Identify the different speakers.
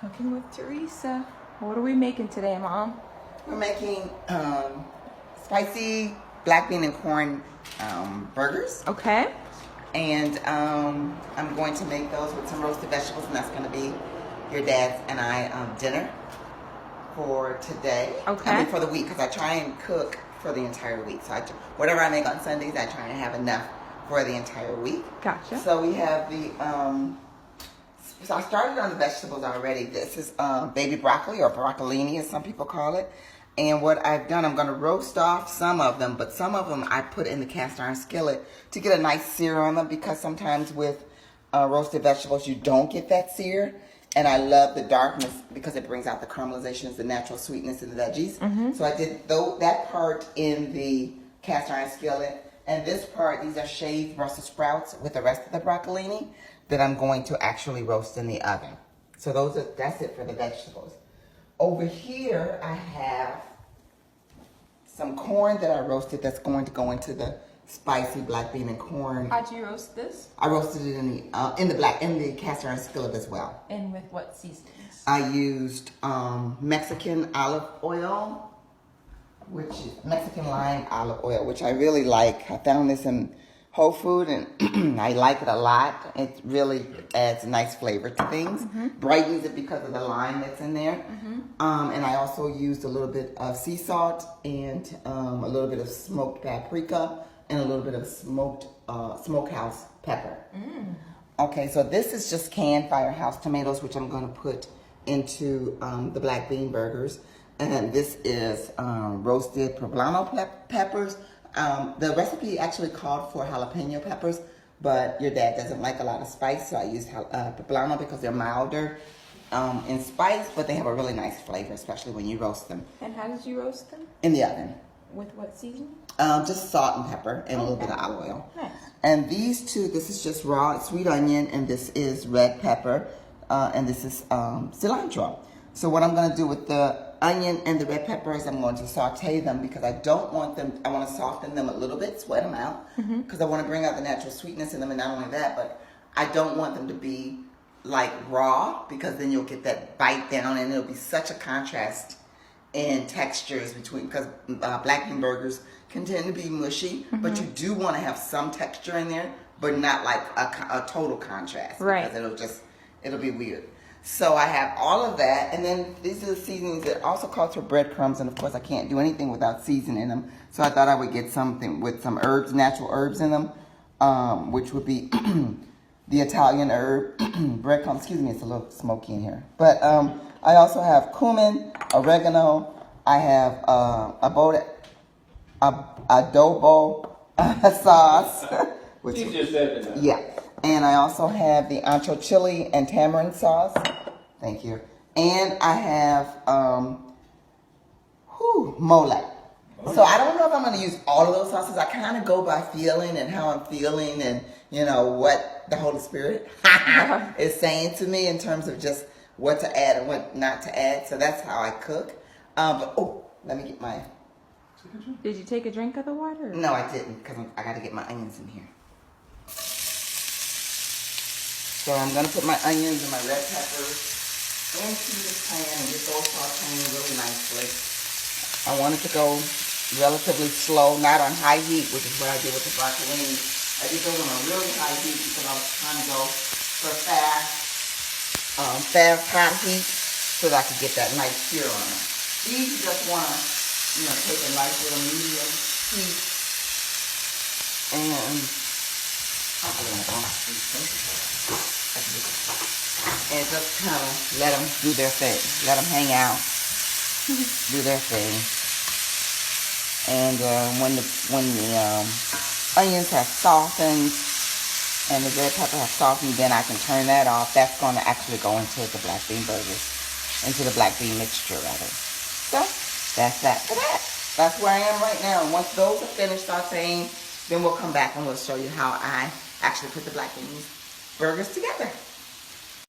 Speaker 1: Cooking with Theresa. What are we making today, Mom?
Speaker 2: We're making spicy black bean and corn burgers.
Speaker 1: Okay.
Speaker 2: And I'm going to make those with some roasted vegetables, and that's going to be your dad's and I dinner for today.
Speaker 1: Okay.
Speaker 2: I mean, for the week, because I try and cook for the entire week. So whatever I make on Sundays, I try and have enough for the entire week.
Speaker 1: Gotcha.
Speaker 2: So we have the, so I started on the vegetables already. This is baby broccoli, or broccolini as some people call it. And what I've done, I'm going to roast off some of them, but some of them I put in the cast iron skillet to get a nice sear on them, because sometimes with roasted vegetables you don't get that sear. And I love the darkness because it brings out the caramelization, the natural sweetness in the veggies. Mm-hmm. So I did that part in the cast iron skillet. And this part, these are shaved Brussels sprouts with the rest of the broccolini that I'm going to actually roast in the oven. So that's it for the vegetables. Over here, I have some corn that I roasted that's going to go into the spicy black bean and corn.
Speaker 1: How'd you roast this?
Speaker 2: I roasted it in the cast iron skillet as well.
Speaker 1: And with what seasonings?
Speaker 2: I used Mexican olive oil, which is Mexican lime olive oil, which I really like. I found this in Whole Food, and I like it a lot. It really adds a nice flavor to things. Mm-hmm. Brightens it because of the lime that's in there. Mm-hmm. And I also used a little bit of sea salt and a little bit of smoked paprika and a little bit of smokehouse pepper. Mm. Okay, so this is just canned Firehouse tomatoes, which I'm going to put into the black bean burgers. And this is roasted poblano peppers. The recipe actually called for jalapeno peppers, but your dad doesn't like a lot of spice, so I used poblano because they're milder in spice, but they have a really nice flavor, especially when you roast them.
Speaker 1: And how did you roast them?
Speaker 2: In the oven.
Speaker 1: With what seasoning?
Speaker 2: Just salt and pepper and a little bit of olive oil. Nice. And these two, this is just raw sweet onion, and this is red pepper, and this is cilantro. So what I'm going to do with the onion and the red peppers, I'm going to saute them because I don't want them, I want to soften them a little bit, sweat them out, because I want to bring out the natural sweetness in them. And not only that, but I don't want them to be like raw, because then you'll get that bite down and it'll be such a contrast in textures between, because black bean burgers can tend to be mushy, but you do want to have some texture in there, but not like a total contrast,
Speaker 1: right?
Speaker 2: Because it'll be weird. So I have all of that, and then these are the seasonings that also calls for breadcrumbs, and of course I can't do anything without seasoning them. So I thought I would get something with some herbs, natural herbs in them, which would be the Italian herb breadcrumbs. Excuse me, it's a little smoky in here. But I also have cumin, oregano. I have adobo sauce. Which,
Speaker 3: you just said that.
Speaker 2: Yeah. And I also have the ancho chili and tamarind sauce. Thank you. And I have mole. So I don't know if I'm going to use all of those sauces. I kind of go by feeling and how I'm feeling, and what the Holy Spirit is saying to me in terms of just what to add and what not to add. So that's how I cook. Let me get my...
Speaker 1: Did you take a drink of the water?
Speaker 2: No, I didn't, because I got to get my onions in here. So I'm going to put my onions and my red peppers into this pan and get those sauteing really nicely. I want it to go relatively slow, not on high heat, which is what I did with the broccolini. I did those on a really high heat because I was trying to go for fast hot heat so that I could get that nice sear on it. These you just want to, take a nice little medium heat, and and just kind of let them do their thing. Let them hang out, do their thing. And when the onions have softened and the red pepper has softened, then I can turn that off. That's going to actually go into the black bean burgers, into the black bean mixture rather. So that's that for that. That's where I am right now. And once those are finished sauteing, then we'll come back and we'll show you how I actually put the black bean burgers together.